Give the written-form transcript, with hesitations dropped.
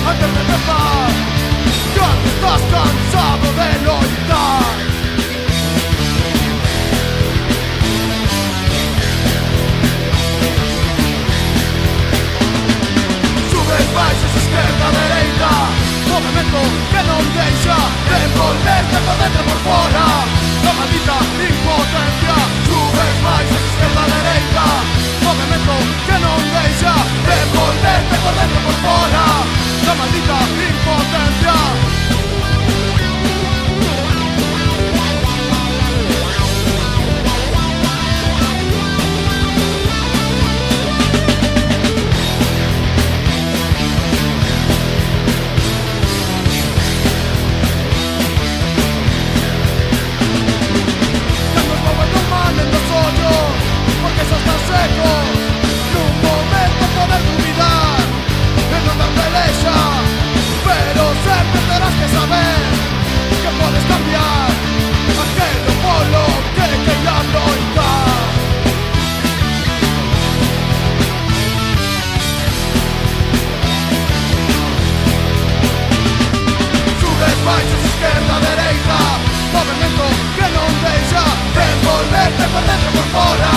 antes de empezar. Ya que estás cansado de loitar. Subes, baixas, esquerda, dereita, movimento que non deixa de volverte por dentro por fora. La maldita impotencia. Subes, baixas, esquerda, dereita, movimento que non deixa de volverte por dentro por fora. La maldita impotencia. Porque sos tan seco, nun momento poder duvidar de non dar pelexa, pero sempre terás que saber que podes cambiar aquelo polo que queira loitar. Subes, baixas, esquerda, dereita, movimento que non deixa de volverte por dentro por fora.